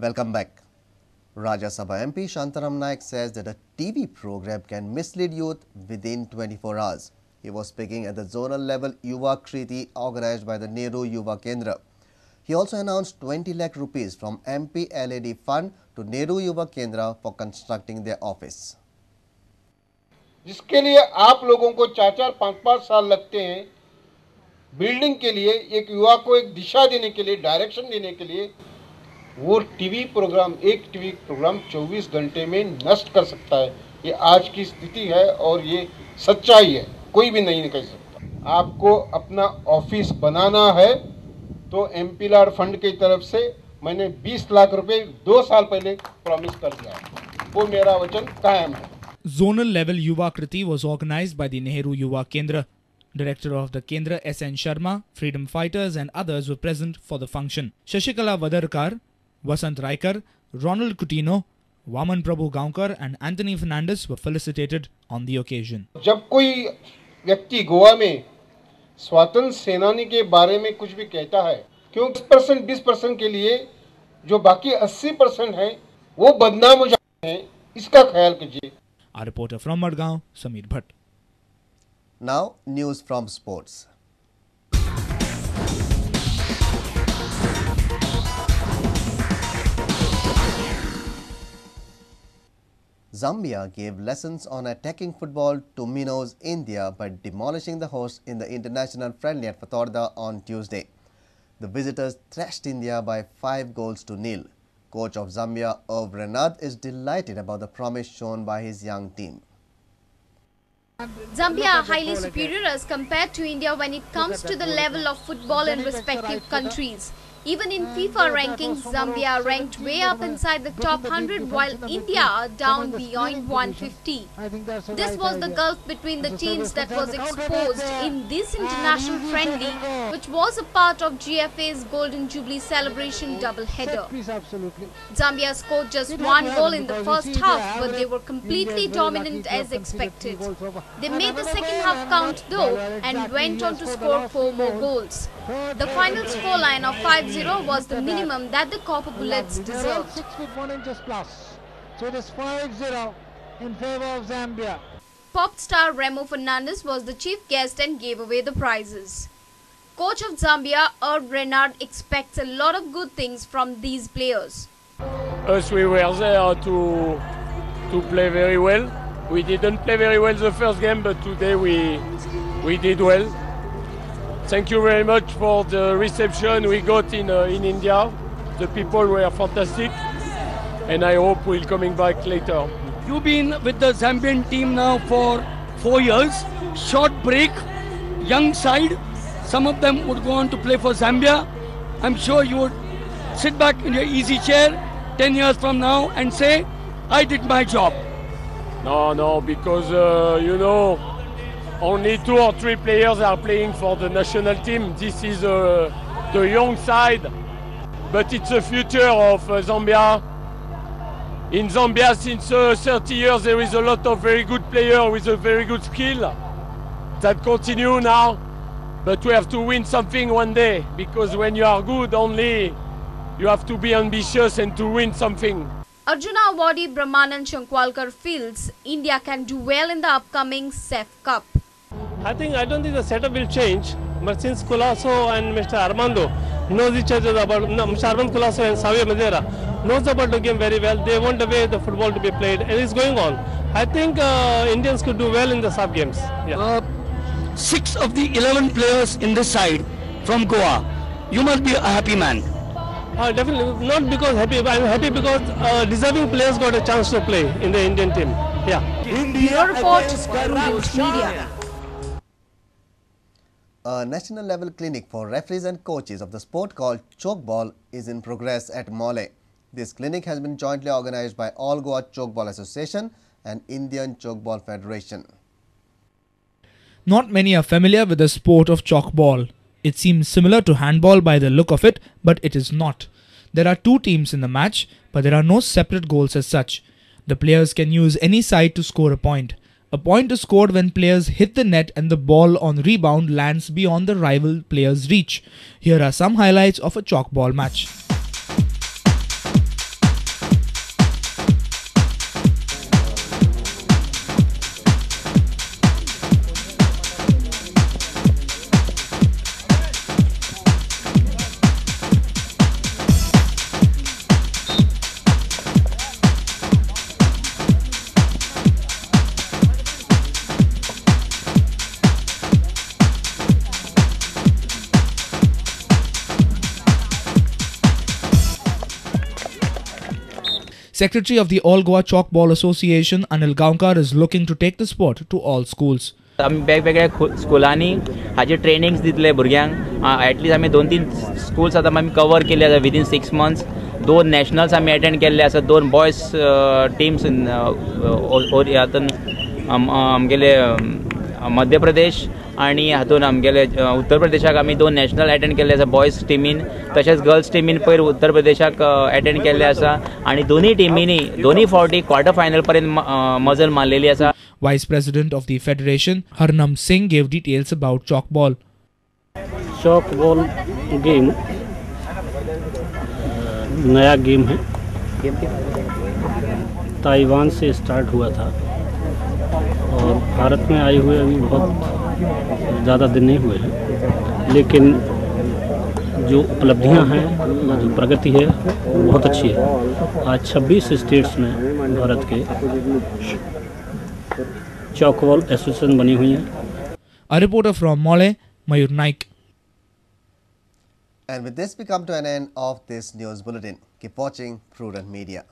Welcome back. Rajya Sabha MP Shantaram Naik says that a TV program can mislead youth within 24 hours. He was speaking at the zonal level Yuva Kriti organized by the Nehru Yuva Kendra. He also announced 20 lakh rupees from MP LED fund to Nehru Yuva Kendra for constructing their office. जिसके लिए आप लोगों को 4-4, 5-5 साल लगते हैं building के लिए, एक युवा को एक दिशा देने के लिए, डायरेक्शन देने के लिए, वो टीवी प्रोग्राम 24 घंटे में नष्ट कर सकता है। ये आज की स्थिति है और ये सच्चाई है, कोई भी नहीं कह सकता। आपको अपना ऑफिस बनाना है तो एमपी लाड फंड की तरफ से मैंने 20 लाख रुपए 2 साल पहले प्रॉमिस कर दिया, वो मेरा वचन कायम है। Zonal level Yuva Kriti was organized by the Nehru Yuva Kendra. Director of the Kendra S.N. Sharma, freedom fighters and others were present for the function. Shashikala Vadarkar, Vasant Raikar, Ronald Coutinho, Vaman Prabhu Gaunkar and Anthony Fernandez were felicitated on the occasion. जब कोई व्यक्ति गोवा में स्वतंत्र सेनानी के बारे में कुछ भी कहता है, क्यों 10% 20% के लिए जो बाकी 80% है वो बदनाम हो जाते हैं, इसका ख्याल कीजिए। Our reporter from Madgaon, Sameer Bhatt. Now, news from sports. Zambia gave lessons on attacking football to Minnows, India by demolishing the hosts in the international friendly at Fatorda on Tuesday. The visitors thrashed India by 5-0. Coach of Zambia, Irv Renard, is delighted about the promise shown by his young team. Zambia are highly superior as compared to India when it comes to the level of football in respective countries. Even in FIFA rankings, Zambia are ranked way up inside the top 100 while India are down beyond 150. This was the gulf between the teams that was exposed in this international friendly, which was a part of GFA's Golden Jubilee celebration doubleheader. Zambia scored just 1 goal in the first half, but they were completely dominant as expected. They made the second half count though and went on to score 4 more goals. The final scoreline of 5-0 was the minimum that the Copper Bullets deserved. 6 feet 1 inches plus. So it is 5-0 in favor of Zambia. Pop star Remo Fernandez was the chief guest and gave away the prizes. Coach of Zambia, Irv Renard, expects a lot of good things from these players. Us, we were there to play very well. We didn't play very well the first game, but today we did well. Thank you very much for the reception we got in India. The people were fantastic and I hope we'll coming back later. You've been with the Zambian team now for 4 years. Short break, young side. Some of them would go on to play for Zambia. I'm sure you would sit back in your easy chair 10 years from now and say, I did my job. No, because you know, only 2 or 3 players are playing for the national team. This is the young side, but it's the future of Zambia. In Zambia, since 30 years, there is a lot of very good players with a very good skill that continue now. But we have to win something one day, because when you are good, only you have to be ambitious and to win something. Arjuna awardee Brahmanand Shankwalkar feels India can do well in the upcoming CEF Cup. I don't think the setup will change, but since Colasso and Mr. Armando knows each other about, Mr. Armando Colasso and Xavier Madeira knows about the game very well. They want the way the football to be played, and it's going on. I think Indians could do well in the sub games. Yeah. 6 of the 11 players in this side from Goa. You must be a happy man. Definitely, not because happy, but I'm happy because deserving players got a chance to play in the Indian team. Yeah. Bureau report, News Media. A national level clinic for referees and coaches of the sport called Chokeball is in progress at Mole. This clinic has been jointly organized by All Goa Chokeball Association and Indian Chokeball Federation. Not many are familiar with the sport of chalkball. It seems similar to handball by the look of it, but it is not. There are 2 teams in the match, but there are no separate goals as such. The players can use any side to score a point. A point is scored when players hit the net and the ball on rebound lands beyond the rival player's reach. Here are some highlights of a chalkball match. Secretary of the All Goa Chalkball Association, Anil Gaonkar, is looking to take the sport to all schools. आमी वेगवेगळ्या स्कुलांनी हाचे trainings दितले भुरग्यांक. At least आमी 2-3 schools आतां आमी cover केले आसा विदीन 6 months. 2 नॅशनल्स आमी अटेंड केल्ले आसा. 2 बॉयज टीम्स हातून आमगेले मध्य प्रदेश आनी हातून आमगेले उत्तर प्रदेशाक आमी 2 नॅशनल अटेंड केल्ले आसा बॉयज टिमीन. तशेंच गर्ल्स टिमीन पयर उत्तर प्रदेशाक अटेंड केल्ले आसा आनी दोनी टिमींनी दोनी फावटी क्वार्टर फायनल पर्यंत मजल मारलेली आसा. Vice President of the Federation, Harnam Singh, gave details about chalkball. Chalkball game नया गेम है. ताइवान से स्टार्ट हुआ था और भारत में आए हुए अभी बहुत ज़्यादा दिन नहीं हुए हैं, लेकिन जो उपलब्धियां हैं, जो प्रगति है वो बहुत अच्छी है. आज 26 स्टेट्स में भारत के चॉकबॉल एसोसिएशन बनी हुई है. A reporter from Mole, Mayur Naik. And with this, we come to an end of this news bulletin. Keep watching Prudent Media.